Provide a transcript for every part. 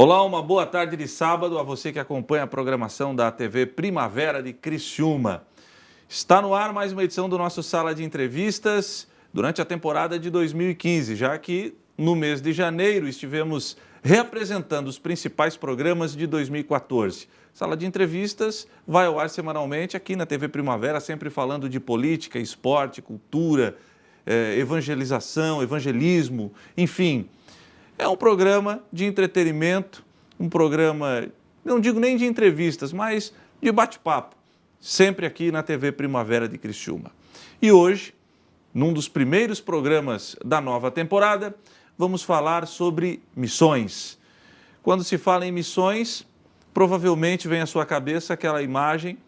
Olá, uma boa tarde de sábado a você que acompanha a programação da TV Primavera de Criciúma. Está no ar mais uma edição do nosso Sala de Entrevistas durante a temporada de 2015, já que no mês de janeiro estivemos reapresentando os principais programas de 2014. Sala de Entrevistas vai ao ar semanalmente aqui na TV Primavera, sempre falando de política, esporte, cultura, evangelização, evangelismo, enfim. É um programa de entretenimento, um programa, não digo nem de entrevistas, mas de bate-papo, sempre aqui na TV Primavera de Criciúma. E hoje, num dos primeiros programas da nova temporada, vamos falar sobre missões. Quando se fala em missões, provavelmente vem à sua cabeça aquela imagem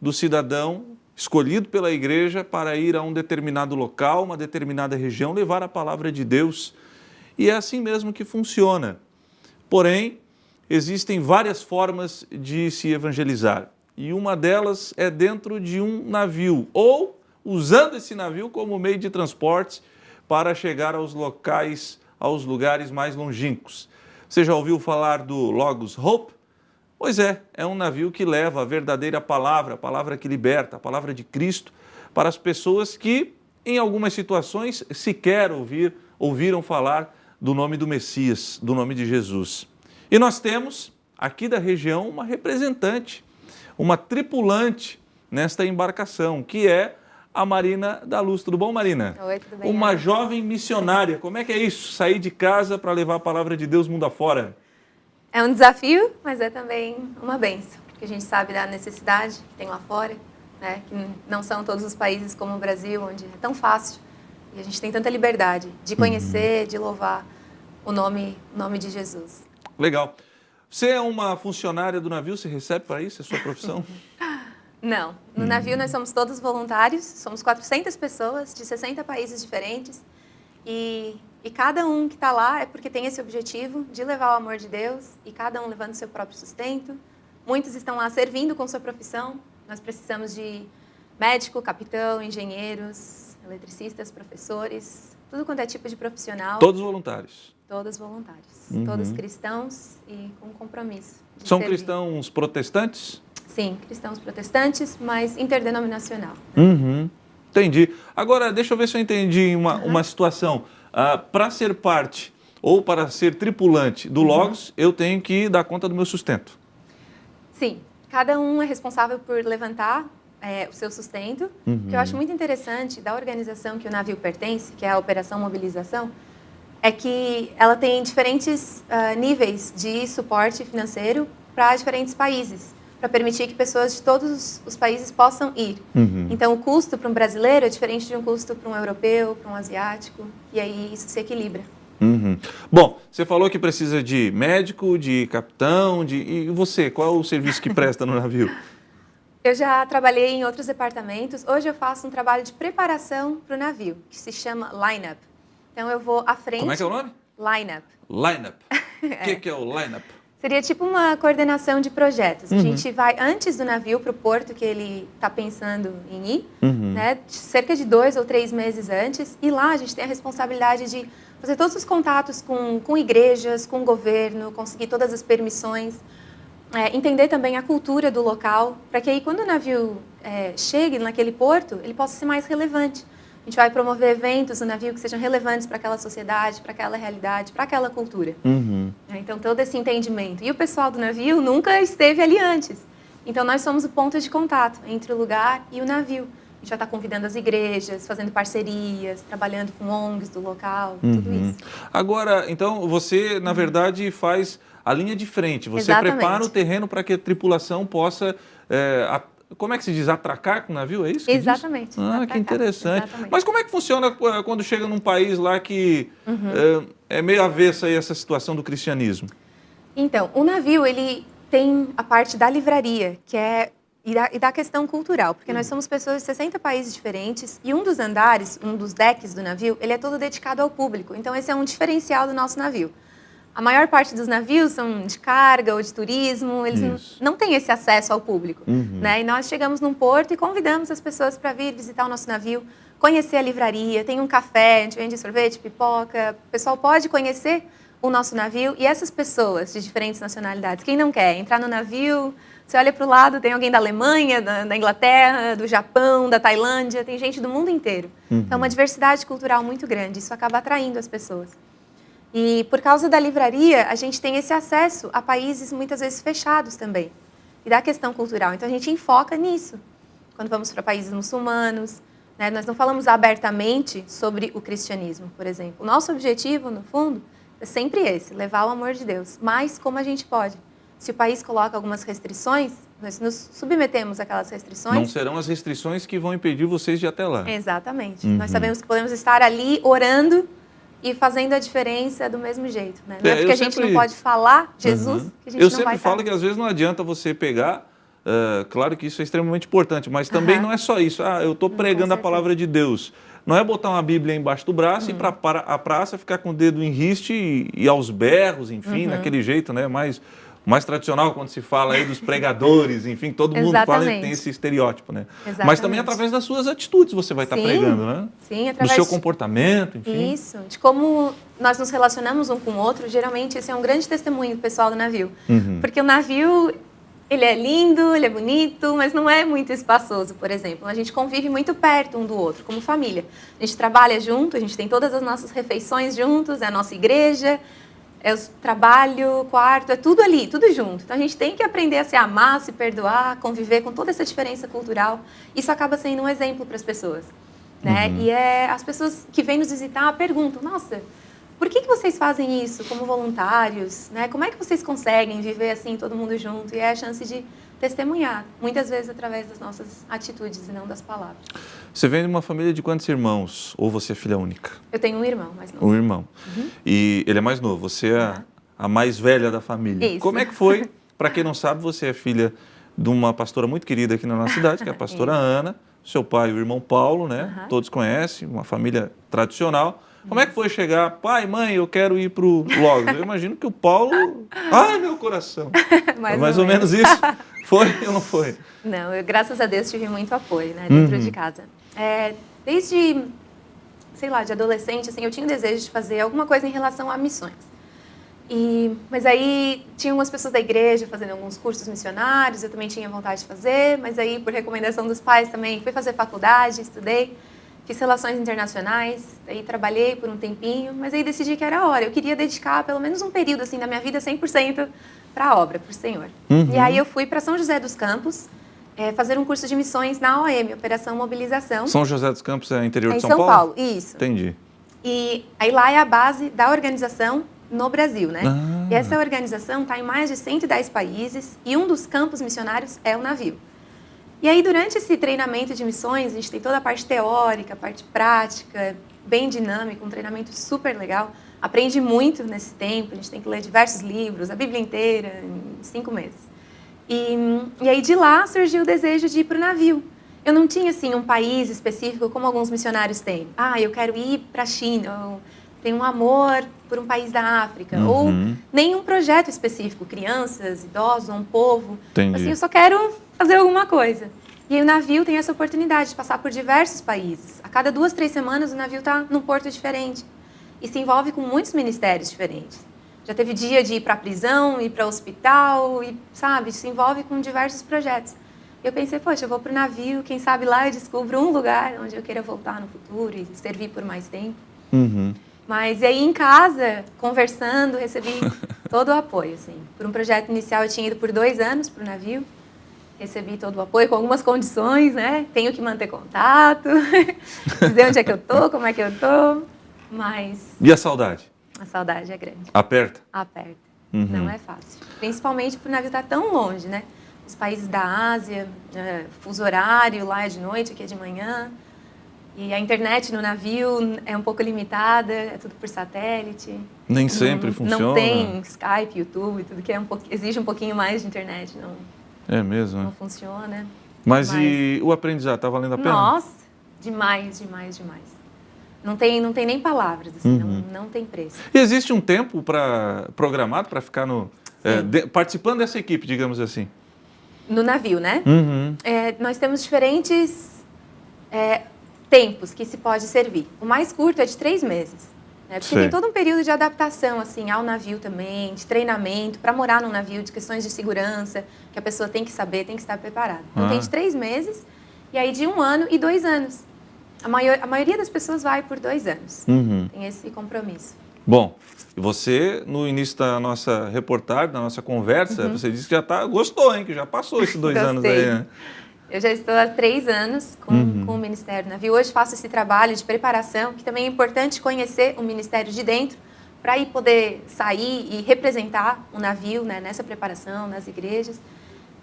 do cidadão escolhido pela igreja para ir a um determinado local, uma determinada região, levar a palavra de Deus. E é assim mesmo que funciona. Porém, existem várias formas de se evangelizar. E uma delas é dentro de um navio, ou usando esse navio como meio de transporte para chegar aos locais, aos lugares mais longínquos. Você já ouviu falar do Logos Hope? Pois é um navio que leva a verdadeira palavra, a palavra que liberta, a palavra de Cristo, para as pessoas que, em algumas situações, sequer ouviram falar do nome do Messias, do nome de Jesus. E nós temos, aqui da região, uma representante, uma tripulante nesta embarcação, que é a Marina da Luz. Tudo bom, Marina? Oi, tudo bem? Uma jovem missionária. Como é que é isso? Sair de casa para levar a palavra de Deus mundo afora? É um desafio, mas é também uma bênção, porque a gente sabe da necessidade que tem lá fora, né? Que não são todos os países como o Brasil, onde é tão fácil e a gente tem tanta liberdade de conhecer, de louvar o nome de Jesus. Legal. Você é uma funcionária do navio? Você recebe para isso? É sua profissão? Não. No navio nós somos todos voluntários, somos 400 pessoas de 60 países diferentes e cada um que está lá é porque tem esse objetivo de levar o amor de Deus e cada um levando seu próprio sustento. Muitos estão lá servindo com sua profissão. Nós precisamos de médico, capitão, engenheiros, eletricistas, professores, tudo quanto é tipo de profissional. Todos voluntários? Todos voluntários, todos cristãos e com compromisso. São cristãos protestantes? Sim, cristãos protestantes, mas interdenominacional. Entendi. Agora, deixa eu ver se eu entendi uma situação. Para ser parte ou para ser tripulante do Logos, eu tenho que dar conta do meu sustento. Sim, cada um é responsável por levantar o seu sustento. O que eu acho muito interessante da organização que o navio pertence, que é a Operação Mobilização, é que ela tem diferentes níveis de suporte financeiro para diferentes países, para permitir que pessoas de todos os países possam ir. Então, o custo para um brasileiro é diferente de um custo para um europeu, para um asiático, e aí isso se equilibra. Bom, você falou que precisa de médico, de capitão, e você, qual é o serviço que presta no navio? Eu já trabalhei em outros departamentos. Hoje eu faço um trabalho de preparação para o navio, que se chama line-up. Então, eu vou à frente... Como é que é o nome? Line-up. Line-up. O que é o line-up? Seria tipo uma coordenação de projetos. A gente vai antes do navio para o porto que ele está pensando em ir, né? Cerca de 2 ou 3 meses antes. E lá a gente tem a responsabilidade de fazer todos os contatos com igrejas, com o governo, conseguir todas as permissões, entender também a cultura do local, para que aí quando o navio chegue naquele porto, ele possa ser mais relevante. A gente vai promover eventos no navio que sejam relevantes para aquela sociedade, para aquela realidade, para aquela cultura. Então, todo esse entendimento. E o pessoal do navio nunca esteve ali antes. Então, nós somos o ponto de contato entre o lugar e o navio. A gente vai estar convidando as igrejas, fazendo parcerias, trabalhando com ONGs do local, tudo isso. Agora, então, você, na verdade, faz a linha de frente. Você Exatamente. Prepara o terreno para que a tripulação possa... como é que se diz? Atracar com o navio? É isso que Exatamente. diz? Ah, atracar. que interessante. Exatamente. Mas como é que funciona quando chega num país lá que é meio avesso a essa situação do cristianismo? Então, o navio, ele tem a parte da livraria, que é e da questão cultural, porque nós somos pessoas de 60 países diferentes e um dos andares, um dos decks do navio, ele é todo dedicado ao público. Então, esse é um diferencial do nosso navio. A maior parte dos navios são de carga ou de turismo, eles não têm esse acesso ao público. Né? E nós chegamos num porto e convidamos as pessoas para vir visitar o nosso navio, conhecer a livraria, tem um café, a gente vende sorvete, pipoca, o pessoal pode conhecer o nosso navio e essas pessoas de diferentes nacionalidades. Quem não quer entrar no navio, você olha para o lado, tem alguém da Alemanha, da Inglaterra, do Japão, da Tailândia, tem gente do mundo inteiro. Então, uma diversidade cultural muito grande, isso acaba atraindo as pessoas. E por causa da livraria, a gente tem esse acesso a países muitas vezes fechados também, e da questão cultural. Então, a gente enfoca nisso, quando vamos para países muçulmanos, né? Nós não falamos abertamente sobre o cristianismo, por exemplo. O nosso objetivo, no fundo, é sempre esse, levar o amor de Deus. Mas como a gente pode? Se o país coloca algumas restrições, nós nos submetemos àquelas restrições. Não serão as restrições que vão impedir vocês de ir até lá. Exatamente. Nós sabemos que podemos estar ali orando e fazendo a diferença do mesmo jeito. Né? Não é porque a gente não pode falar Jesus que a gente não vai estar. Eu sempre falo que às vezes não adianta você pegar... claro que isso é extremamente importante, mas também não é só isso. Eu estou pregando a palavra de Deus. Não é botar uma Bíblia embaixo do braço e ir para a praça ficar com o dedo em riste e aos berros, enfim, daquele jeito, né? Mais tradicional quando se fala aí dos pregadores, enfim, todo mundo fala que tem esse estereótipo, né? Exatamente. Mas também através das suas atitudes você vai estar pregando, né? Sim, através do seu comportamento, enfim. Isso, de como nós nos relacionamos um com o outro. Geralmente esse é um grande testemunho do pessoal do navio. Porque o navio... Ele é lindo, ele é bonito, mas não é muito espaçoso, por exemplo. A gente convive muito perto um do outro, como família. A gente trabalha junto, a gente tem todas as nossas refeições juntos, é a nossa igreja, é o trabalho, quarto, é tudo ali, tudo junto. Então a gente tem que aprender a se amar, se perdoar, conviver com toda essa diferença cultural. Isso acaba sendo um exemplo para as pessoas, né? E as pessoas que vêm nos visitar perguntam, nossa... Por que vocês fazem isso como voluntários? Né? Como é que vocês conseguem viver assim, todo mundo junto? E é a chance de testemunhar, muitas vezes através das nossas atitudes e não das palavras. Você vem de uma família de quantos irmãos? Ou você é filha única? Eu tenho um irmão mais novo. Um irmão. E ele é mais novo, você é a mais velha da família. Isso. Como é que foi? Para quem não sabe, você é filha de uma pastora muito querida aqui na nossa cidade, que é a pastora Ana. Seu pai, o irmão Paulo, né? Todos conhecem, uma família tradicional. Como é que foi chegar, pai, mãe, eu quero ir para o Logos? Eu imagino que o Paulo... Ai, meu coração! Mais ou menos isso. Foi ou não foi? Não, eu, graças a Deus, tive muito apoio, né, dentro de casa. Desde, sei lá, de adolescente, assim, eu tinha o desejo de fazer alguma coisa em relação a missões. Mas aí, tinha umas pessoas da igreja fazendo alguns cursos missionários, eu também tinha vontade de fazer, mas aí, por recomendação dos pais também, fui fazer faculdade, estudei. Fiz relações internacionais, aí trabalhei por um tempinho, mas aí decidi que era a hora. Eu queria dedicar pelo menos um período assim da minha vida 100% para a obra, para o Senhor. E aí eu fui para São José dos Campos fazer um curso de missões na OM, Operação Mobilização. São José dos Campos é interior de em São Paulo? Paulo? Isso. Entendi. E aí lá é a base da organização no Brasil, né? E essa organização está em mais de 110 países e um dos campos missionários é o navio. E aí, durante esse treinamento de missões, a gente tem toda a parte teórica, a parte prática, bem dinâmica, um treinamento super legal. Aprende muito nesse tempo, a gente tem que ler diversos livros, a Bíblia inteira, em 5 meses. E aí, de lá, surgiu o desejo de ir para o navio. Eu não tinha, assim, um país específico, como alguns missionários têm. Eu quero ir para a China, ou tenho um amor por um país da África, ou nenhum projeto específico, crianças, idosos, um povo. Entendi. Assim, eu só quero fazer alguma coisa. E aí o navio tem essa oportunidade de passar por diversos países. A cada 2, 3 semanas o navio está num porto diferente. E se envolve com muitos ministérios diferentes. Já teve dia de ir para a prisão, ir para o hospital, e, sabe, se envolve com diversos projetos. E eu pensei, poxa, eu vou para o navio, quem sabe lá eu descubro um lugar onde eu queira voltar no futuro e servir por mais tempo. Mas e aí em casa, conversando, recebi todo o apoio. Assim. Por um projeto inicial eu tinha ido por 2 anos para o navio. Recebi todo o apoio com algumas condições, né? Tenho que manter contato, dizer onde é que eu tô, como é que eu tô, mas... E a saudade? A saudade é grande. Aperta? Aperta. Não é fácil. Principalmente por o navio estar tão longe, né? Os países da Ásia, fuso horário, lá é de noite, aqui é de manhã. E a internet no navio é um pouco limitada, é tudo por satélite. Nem sempre funciona. Não tem Skype, YouTube, tudo que exige um pouquinho mais de internet, não... É mesmo, Não funciona. Mas e o aprendizado, está valendo a pena? Nossa, demais, demais, demais. Não tem nem palavras, assim, não tem preço. E existe um tempo programado para ficar participando dessa equipe, digamos assim? No navio, né? Nós temos diferentes tempos que se pode servir. O mais curto é de 3 meses. né? Porque tem todo um período de adaptação, assim, ao navio também, de treinamento, para morar num navio, de questões de segurança, que a pessoa tem que saber, tem que estar preparada. Então, tem de 3 meses, e aí de 1 ano e 2 anos. A maioria das pessoas vai por 2 anos. Tem esse compromisso. Bom, e você, no início da nossa reportagem, da nossa conversa, você disse que já gostou, hein? Que já passou esses 2 anos aí, né? Eu já estou há 3 anos com o Ministério do Navio. Hoje faço esse trabalho de preparação, que também é importante conhecer o Ministério de dentro, para ir poder sair e representar o navio, né, nessa preparação, nas igrejas.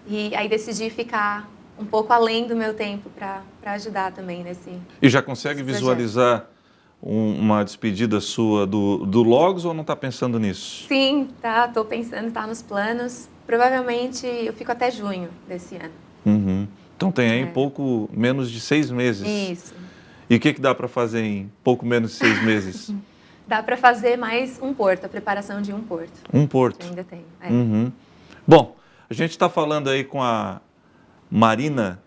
E aí decidi ficar um pouco além do meu tempo para ajudar também nesse. E já consegue visualizar uma despedida sua do Logos ou não está pensando nisso? Sim, estou pensando, está nos planos. Provavelmente eu fico até junho desse ano. Então tem aí pouco menos de 6 meses. Isso. E o que dá para fazer em pouco menos de 6 meses? Dá para fazer mais um porto, a preparação de um porto. Um porto. Que ainda tem. Bom, a gente está falando aí com a Marina,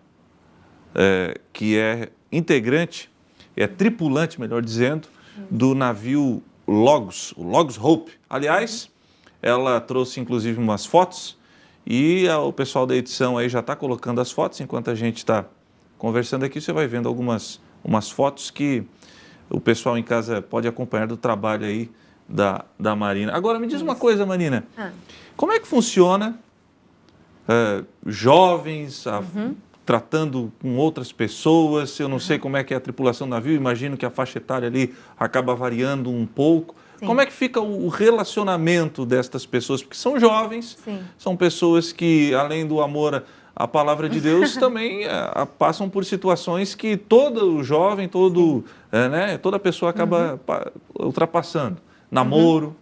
que é integrante, é tripulante, melhor dizendo, do navio Logos, o Logos Hope. Aliás, ela trouxe inclusive umas fotos e o pessoal da edição aí já está colocando as fotos. Enquanto a gente está conversando aqui, você vai vendo umas fotos que o pessoal em casa pode acompanhar do trabalho aí da Marina. Agora, me diz uma coisa, Marina. Como é que funciona jovens tratando com outras pessoas? Eu não sei como é que é a tripulação do navio, imagino que a faixa etária ali acaba variando um pouco. Sim. Como é que fica o relacionamento destas pessoas? Porque são jovens, são pessoas que, além do amor à palavra de Deus, também passam por situações que todo jovem, toda pessoa acaba ultrapassando. Namoro,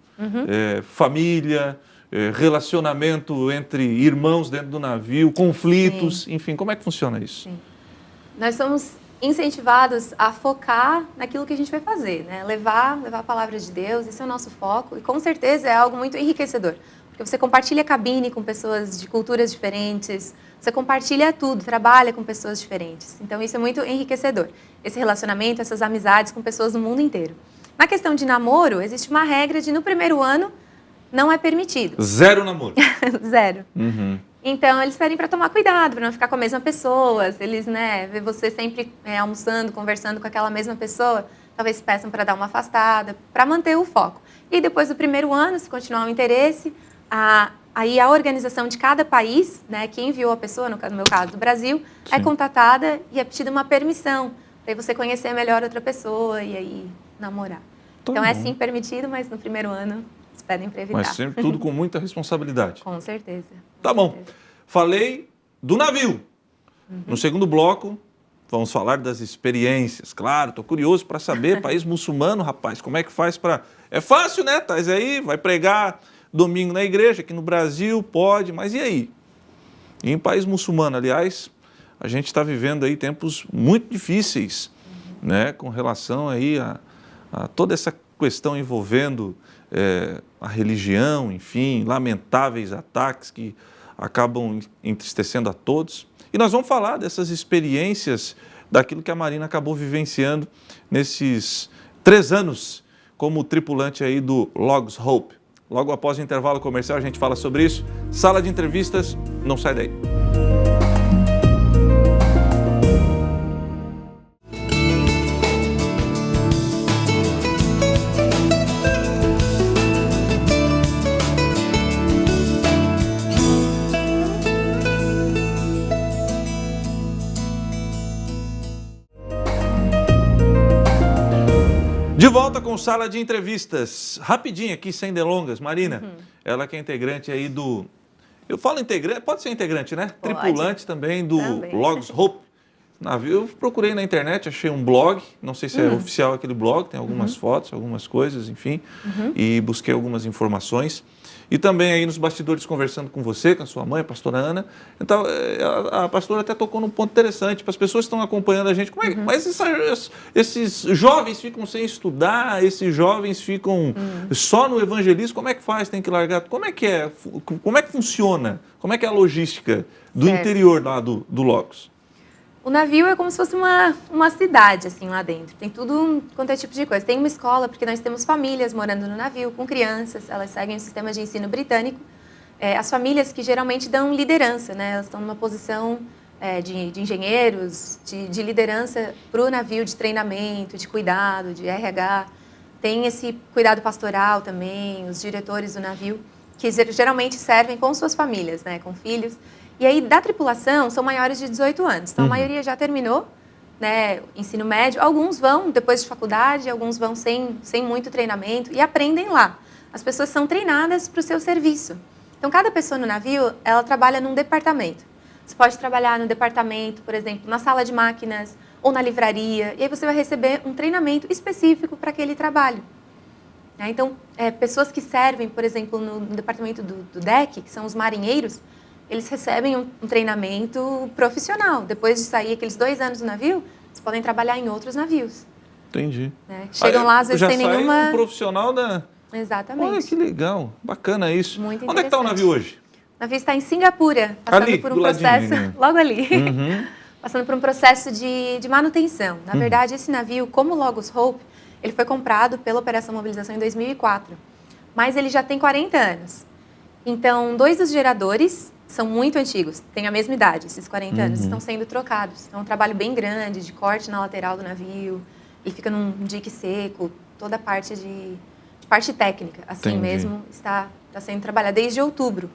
família, relacionamento entre irmãos dentro do navio, conflitos, enfim, como é que funciona isso? Sim. Nós somos incentivados a focar naquilo que a gente vai fazer, né? Levar a palavra de Deus, esse é o nosso foco, e com certeza é algo muito enriquecedor, porque você compartilha cabine com pessoas de culturas diferentes, você compartilha tudo, trabalha com pessoas diferentes, então isso é muito enriquecedor, esse relacionamento, essas amizades com pessoas do mundo inteiro. Na questão de namoro, existe uma regra de no primeiro ano não é permitido. 0 namoro. 0. Então, eles pedem para tomar cuidado, para não ficar com a mesma pessoa. Se eles, ver você sempre almoçando, conversando com aquela mesma pessoa, talvez peçam para dar uma afastada, para manter o foco. E depois do primeiro ano, se continuar o interesse, aí a organização de cada país, que enviou a pessoa, no meu caso do Brasil, é contatada e é pedida uma permissão, para você conhecer melhor outra pessoa e aí namorar. Então, é sim permitido, mas no primeiro ano pedem para evitar. Mas sempre tudo com muita responsabilidade. Com certeza. Tá bom. Falei do navio. No segundo bloco, vamos falar das experiências. Claro, estou curioso para saber, país muçulmano, rapaz, como é que faz para... É fácil, né? Tá aí, vai pregar domingo na igreja, aqui no Brasil, pode, mas e aí? E em país muçulmano, aliás, a gente está vivendo aí tempos muito difíceis, com relação aí a toda essa questão envolvendo a religião, enfim, lamentáveis ataques que acabam entristecendo a todos. E nós vamos falar dessas experiências, daquilo que a Marina acabou vivenciando nesses 3 anos como tripulante aí do Logos Hope. Logo após o intervalo comercial a gente fala sobre isso. Sala de entrevistas, não sai daí. De volta com Sala de Entrevistas. Rapidinho aqui, sem delongas. Marina, ela que é integrante aí do... Eu falo integrante, pode ser integrante, né? Pode. Tripulante também do Logos Hope. Navio, eu procurei na internet, achei um blog, não sei se é oficial aquele blog, tem algumas fotos, algumas coisas, enfim, e busquei algumas informações. E também aí nos bastidores conversando com você, com a sua mãe, a pastora Ana. Então, a pastora até tocou num ponto interessante, para as pessoas que estão acompanhando a gente. Como é, mas esses jovens ficam sem estudar, esses jovens ficam só no evangelismo, como é que faz? Tem que largar? Como é que é? Como é que funciona? Como é que é a logística do interior lá do Logos? O navio é como se fosse uma cidade, assim, lá dentro. Tem tudo quanto é tipo de coisa. Tem uma escola, porque nós temos famílias morando no navio, com crianças, elas seguem o sistema de ensino britânico. As famílias que geralmente dão liderança, né? Elas estão numa posição de engenheiros, de liderança para o navio, de treinamento, de cuidado, de RH. Tem esse cuidado pastoral também, os diretores do navio, que geralmente servem com suas famílias, né? Com filhos. E aí, da tripulação, são maiores de 18 anos. Então, a maioria já terminou, né, ensino médio. Alguns vão depois de faculdade, alguns vão sem muito treinamento e aprendem lá. As pessoas são treinadas para o seu serviço. Então, cada pessoa no navio, ela trabalha num departamento. Você pode trabalhar no departamento, por exemplo, na sala de máquinas ou na livraria. E aí você vai receber um treinamento específico para aquele trabalho. Então, pessoas que servem, por exemplo, no departamento do deck, que são os marinheiros, eles recebem um treinamento profissional. Depois de sair aqueles 2 anos do navio, eles podem trabalhar em outros navios. Entendi. Chegam lá, às vezes, sem nenhuma... um profissional da... Exatamente. Olha, que legal. Bacana isso. Muito Onde é que está o navio hoje? O navio está em Singapura, passando ali, por um processo... ladinho, logo ali. Uhum. Passando por um processo de manutenção. Na verdade, esse navio, como o Logos Hope, ele foi comprado pela Operação Mobilização em 2004. Mas ele já tem 40 anos. Então, 2 dos geradores são muito antigos, têm a mesma idade, esses 40 anos, estão sendo trocados. Então, é um trabalho bem grande, de corte na lateral do navio, ele fica num dique seco, toda a parte de parte técnica, assim Entendi. mesmo, está sendo trabalhada desde outubro.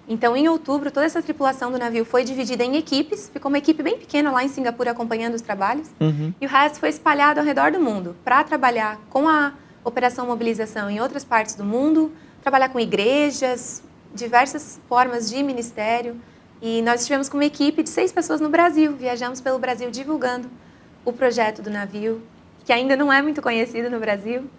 Então, em outubro, toda essa tripulação do navio foi dividida em equipes, ficou uma equipe bem pequena lá em Singapura acompanhando os trabalhos, e o resto foi espalhado ao redor do mundo para trabalhar com a Operação Mobilização em outras partes do mundo, trabalhar com igrejas, diversas formas de ministério. E nós estivemos com uma equipe de 6 pessoas no Brasil. Viajamos pelo Brasil divulgando o projeto do navio, que ainda não é muito conhecido no Brasil,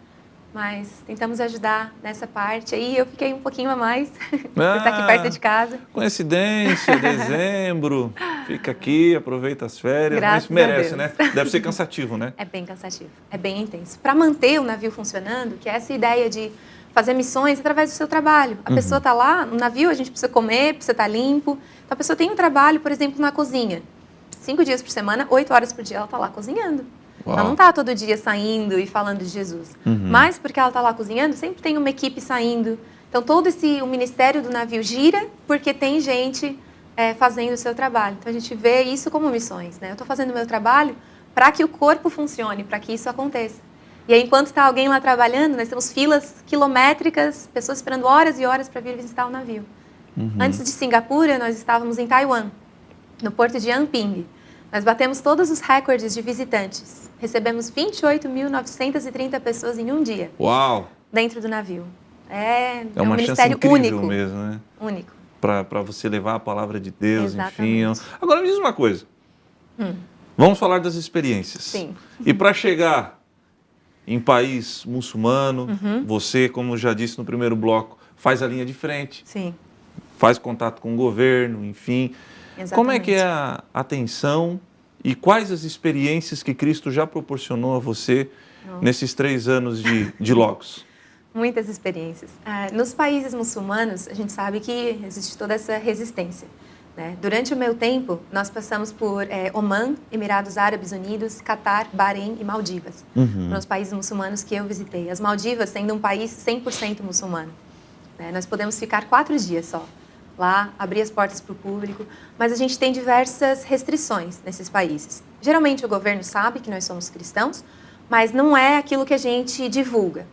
mas tentamos ajudar nessa parte. Aí eu fiquei um pouquinho a mais, por estar aqui perto de casa. Coincidência, dezembro, fica aqui, aproveita as férias. Graças mas merece, a né? Deus. Deve ser cansativo, né? É bem cansativo, é bem intenso. Para manter o navio funcionando, que é essa ideia de fazer missões através do seu trabalho. A pessoa está lá, no navio a gente precisa comer, precisa estar limpo. Então a pessoa tem um trabalho, por exemplo, na cozinha. 5 dias por semana, 8 horas por dia, ela está lá cozinhando. Uau. Ela não está todo dia saindo e falando de Jesus. Mas porque ela está lá cozinhando, sempre tem uma equipe saindo. Então todo o ministério do navio gira porque tem gente fazendo o seu trabalho. Então a gente vê isso como missões, né? Eu estou fazendo o meu trabalho para que o corpo funcione, para que isso aconteça. E aí, enquanto está alguém lá trabalhando, nós temos filas quilométricas, pessoas esperando horas e horas para vir visitar o navio. Antes de Singapura, nós estávamos em Taiwan, no porto de Anping. Nós batemos todos os recordes de visitantes. Recebemos 28.930 pessoas em um dia. Uau! Dentro do navio. É um uma ministério chance incrível único. mesmo, né? Único. Para você levar a palavra de Deus, Exatamente. enfim. Agora me diz uma coisa. Vamos falar das experiências. Sim. E para chegar em país muçulmano, você, como já disse no primeiro bloco, faz a linha de frente, Sim. faz contato com o governo, enfim. Exatamente. Como é que é a atenção e quais as experiências que Cristo já proporcionou a você nesses 3 anos de Logos? Muitas experiências. Nos países muçulmanos, a gente sabe que existe toda essa resistência, né? Durante o meu tempo, nós passamos por Omã, Emirados Árabes Unidos, Catar, Bahrein e Maldivas. Foram os países muçulmanos que eu visitei. As Maldivas sendo um país 100% muçulmano, né? Nós podemos ficar 4 dias só lá, abrir as portas para o público, mas a gente tem diversas restrições nesses países. Geralmente o governo sabe que nós somos cristãos, mas não é aquilo que a gente divulga,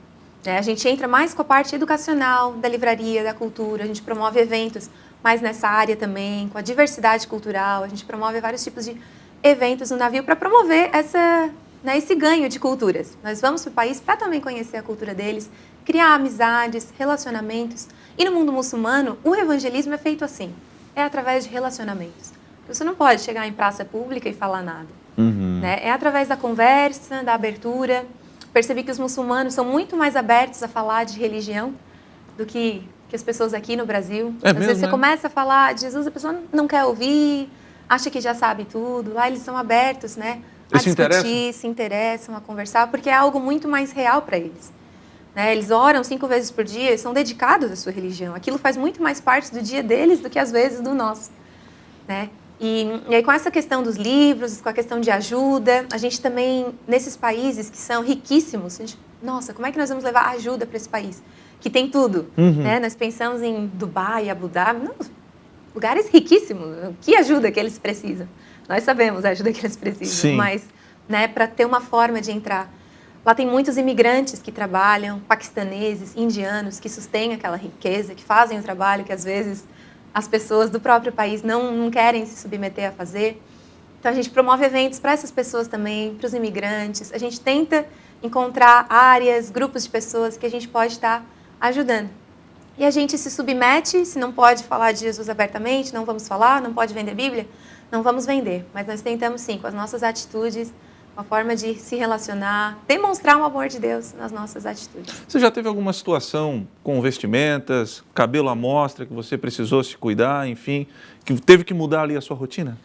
né? A gente entra mais com a parte educacional, da livraria, da cultura, a gente promove eventos mais nessa área também, com a diversidade cultural, a gente promove vários tipos de eventos no navio para promover esse ganho de culturas. Nós vamos para o país para também conhecer a cultura deles, criar amizades, relacionamentos. E no mundo muçulmano, o evangelismo é feito assim, é através de relacionamentos. Você não pode chegar em praça pública e falar nada, né? É através da conversa, da abertura. Percebi que os muçulmanos são muito mais abertos a falar de religião do que as pessoas aqui no Brasil. Às vezes você começa a falar de Jesus, a pessoa não quer ouvir, acha que já sabe tudo. Lá eles são abertos, né? A discutir, se interessam, a conversar, porque é algo muito mais real para eles, né? Eles oram 5 vezes por dia e são dedicados à sua religião. Aquilo faz muito mais parte do dia deles do que às vezes do nosso, né? E aí, com essa questão dos livros, com a questão de ajuda, a gente também, nesses países que são riquíssimos, nossa, como é que nós vamos levar ajuda para esse país? Que tem tudo, né? Nós pensamos em Dubai, Abu Dhabi, não, lugares riquíssimos. Que ajuda que eles precisam? Nós sabemos a ajuda que eles precisam, mas, né, para ter uma forma de entrar. Lá tem muitos imigrantes que trabalham, paquistaneses, indianos, que sustêm aquela riqueza, que fazem o trabalho que, às vezes, as pessoas do próprio país não querem se submeter a fazer. Então, a gente promove eventos para essas pessoas também, para os imigrantes. A gente tenta encontrar áreas, grupos de pessoas que a gente pode estar ajudando. E a gente se submete, se não pode falar de Jesus abertamente, não vamos falar, não pode vender Bíblia, não vamos vender. Mas nós tentamos, sim, com as nossas atitudes, uma forma de se relacionar, demonstrar o amor de Deus nas nossas atitudes. Você já teve alguma situação com vestimentas, cabelo à mostra, que você precisou se cuidar, enfim, que teve que mudar ali a sua rotina?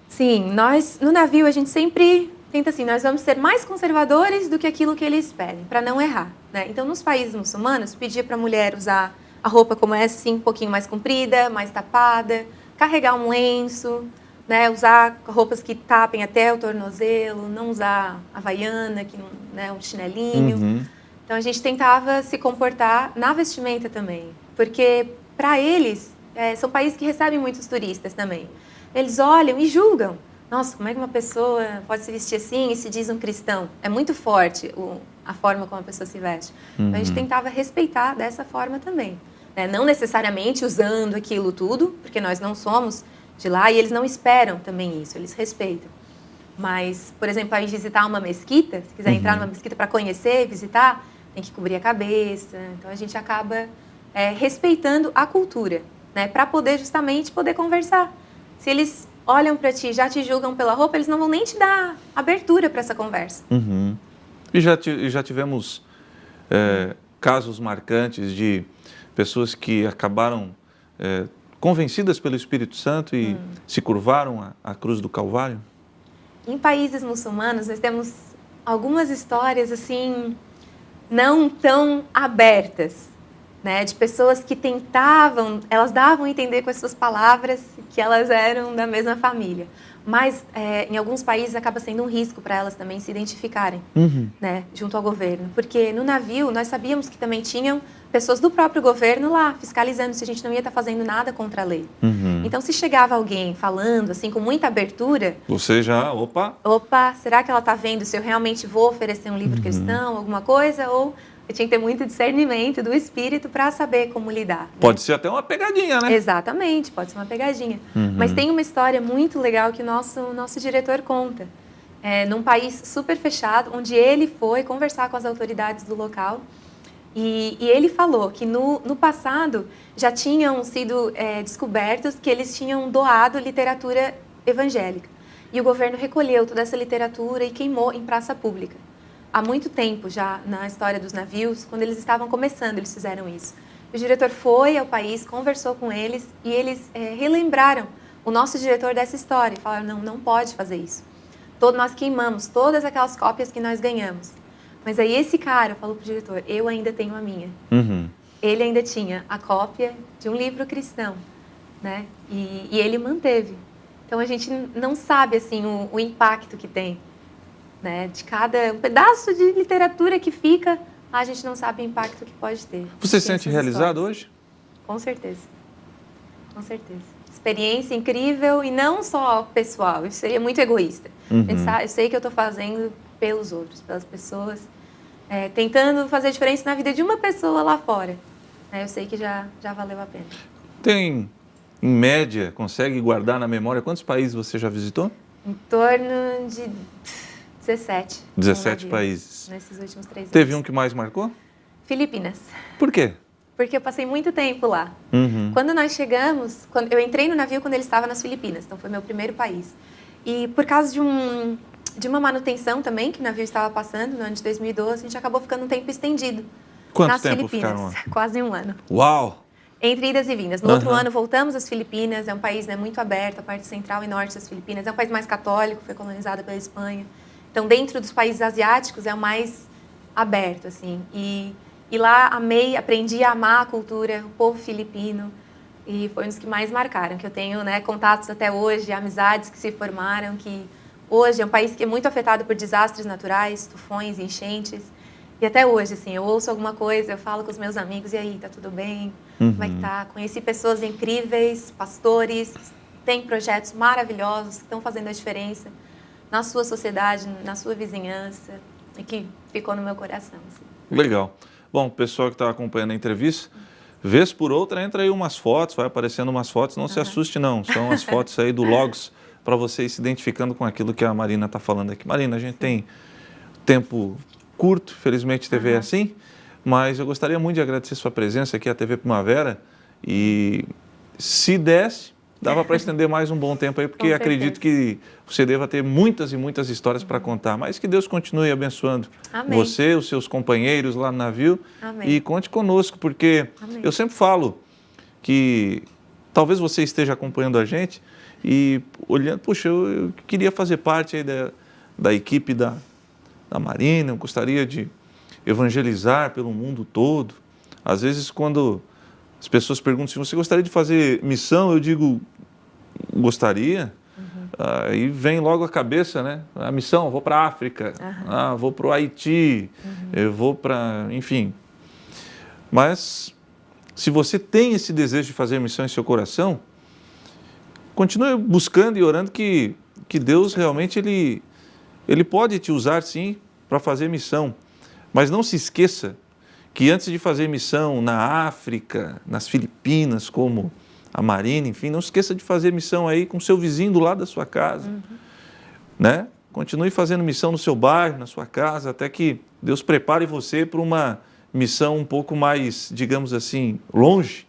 Sim, nós, no navio, a gente sempre tenta assim, nós vamos ser mais conservadores do que aquilo que eles pedem, para não errar, né? Então, nos países muçulmanos, pedia para a mulher usar a roupa como essa, assim, um pouquinho mais comprida, mais tapada, carregar um lenço, né, usar roupas que tapem até o tornozelo, não usar havaiana, né, um chinelinho. Então, a gente tentava se comportar na vestimenta também, porque para eles, são países que recebem muitos turistas também. Eles olham e julgam. Nossa, como é que uma pessoa pode se vestir assim e se diz um cristão? É muito forte a forma como a pessoa se veste. Então, a gente tentava respeitar dessa forma também, né? Não necessariamente usando aquilo tudo, porque nós não somos de lá e eles não esperam também isso, eles respeitam. Mas, por exemplo, para ir visitar uma mesquita, se quiser entrar numa mesquita para conhecer, visitar, tem que cobrir a cabeça. Então, a gente acaba respeitando a cultura, né? Para poder justamente poder conversar. Se eles olham para ti, já te julgam pela roupa, eles não vão nem te dar abertura para essa conversa. E já tivemos casos marcantes de pessoas que acabaram convencidas pelo Espírito Santo e se curvaram à cruz do Calvário? Em países muçulmanos, nós temos algumas histórias assim, não tão abertas, né, de pessoas que tentavam, elas davam a entender com as suas palavras que elas eram da mesma família. Mas, em alguns países, acaba sendo um risco para elas também se identificarem, né, junto ao governo. Porque no navio, nós sabíamos que também tinham pessoas do próprio governo lá, fiscalizando se a gente não ia estar fazendo nada contra a lei. Então, se chegava alguém falando, assim, com muita abertura... Você já, opa, será que ela está vendo se eu realmente vou oferecer um livro cristão, alguma coisa? Ou eu tinha que ter muito discernimento do espírito para saber como lidar. Né? Pode ser até uma pegadinha, né? Exatamente, pode ser uma pegadinha. Mas tem uma história muito legal que o nosso diretor conta. Num país super fechado, onde ele foi conversar com as autoridades do local. E ele falou que no passado já tinham sido descobertos que eles tinham doado literatura evangélica. E o governo recolheu toda essa literatura e queimou em praça pública. Há muito tempo já na história dos navios, quando eles estavam começando, eles fizeram isso. O diretor foi ao país, conversou com eles e eles relembraram o nosso diretor dessa história. E falaram, não pode fazer isso. Nós queimamos todas aquelas cópias que nós ganhamos. Mas aí esse cara falou para o diretor, eu ainda tenho a minha. Ele ainda tinha a cópia de um livro cristão, né? E ele manteve. Então a gente não sabe assim o impacto que tem, né? De cada pedaço de literatura que fica, a gente não sabe o impacto que pode ter. Você se sente realizado hoje? Com certeza. Com certeza. Experiência incrível e não só pessoal, isso seria muito egoísta. Eu sei que eu estou fazendo pelos outros, pelas pessoas, tentando fazer diferença na vida de uma pessoa lá fora. Eu sei que já valeu a pena. Tem, em média, consegue guardar na memória quantos países você já visitou? Em torno de 17. 17 países. Nesses últimos 3 anos. Teve um que mais marcou? Filipinas. Por quê? Porque eu passei muito tempo lá. Quando nós chegamos, eu entrei no navio quando ele estava nas Filipinas, então foi meu primeiro país. E por causa de uma manutenção também, que o navio estava passando no ano de 2012, a gente acabou ficando um tempo estendido. Quanto tempo ficaram lá? Quase um ano. Uau! Entre idas e vindas. No outro ano voltamos às Filipinas, é um país muito aberto, a parte central e norte das Filipinas. É um país mais católico, foi colonizado pela Espanha. Então, dentro dos países asiáticos, é o mais aberto, assim. E lá aprendi a amar a cultura, o povo filipino. E foi um dos que mais marcaram, que eu tenho, né, contatos até hoje, amizades que se formaram, que hoje é um país que é muito afetado por desastres naturais, tufões, enchentes. E até hoje, assim, eu ouço alguma coisa, eu falo com os meus amigos, e aí, tá tudo bem? Como é que tá? Conheci pessoas incríveis, pastores, que têm projetos maravilhosos, que estão fazendo a diferença na sua sociedade, na sua vizinhança, e que ficou no meu coração. Assim. Legal. Bom, o pessoal que está acompanhando a entrevista, vez por outra, entra aí umas fotos, vai aparecendo umas fotos, não se assuste não, são as fotos aí do Logos, para vocês se identificando com aquilo que a Marina está falando aqui. Marina, a gente tem tempo curto, felizmente TV é assim, mas eu gostaria muito de agradecer sua presença aqui à TV Primavera e se desse, dava para estender mais um bom tempo aí, porque acredito que você deva ter muitas e muitas histórias para contar, mas que Deus continue abençoando você, os seus companheiros lá no navio e conte conosco, porque eu sempre falo que talvez você esteja acompanhando a gente e olhando, puxa, eu queria fazer parte aí da equipe da Marina, eu gostaria de evangelizar pelo mundo todo. Às vezes, quando as pessoas perguntam se você gostaria de fazer missão, eu digo, gostaria. Aí vem logo a cabeça, né? A missão, eu vou para a África, vou para o Haiti, eu vou para... enfim. Mas, se você tem esse desejo de fazer missão em seu coração, continue buscando e orando que Deus realmente, Ele pode te usar, sim, para fazer missão. Mas não se esqueça que antes de fazer missão na África, nas Filipinas, como a Marina, enfim, não se esqueça de fazer missão aí com seu vizinho do lado da sua casa. Né? Continue fazendo missão no seu bairro, na sua casa, até que Deus prepare você para uma missão um pouco mais, digamos assim, longe,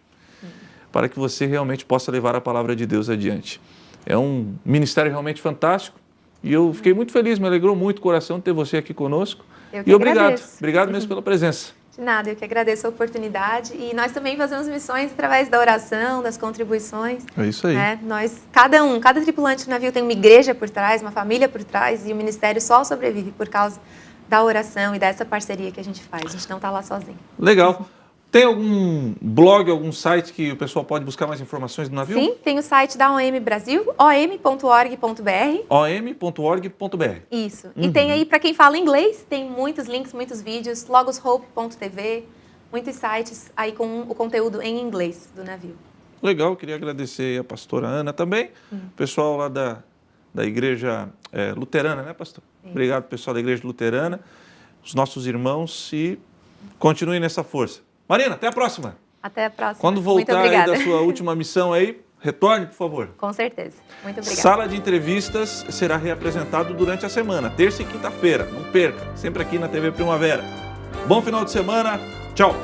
para que você realmente possa levar a palavra de Deus adiante. É um ministério realmente fantástico e eu fiquei muito feliz, me alegrou muito o coração de ter você aqui conosco. E obrigado mesmo pela presença. De nada, eu que agradeço a oportunidade e nós também fazemos missões através da oração, das contribuições. É isso aí. Né? Cada tripulante do navio tem uma igreja por trás, uma família por trás e o ministério só sobrevive por causa da oração e dessa parceria que a gente faz. A gente não está lá sozinho. Legal. Tem algum blog, algum site que o pessoal pode buscar mais informações do navio? Sim, tem o site da OM Brasil, om.org.br. om.org.br. Isso. E tem aí, para quem fala inglês, tem muitos links, muitos vídeos, logoshope.tv, muitos sites aí com o conteúdo em inglês do navio. Legal, queria agradecer a pastora Ana também, o pessoal lá da igreja luterana, né, pastor? Isso. Obrigado, pessoal da igreja luterana, os nossos irmãos e continue nessa força. Marina, até a próxima. Até a próxima. Quando voltar aí da sua última missão aí, retorne, por favor. Com certeza. Muito obrigada. Sala de entrevistas será reapresentado durante a semana, terça e quinta-feira. Não perca, sempre aqui na TV Primavera. Bom final de semana. Tchau.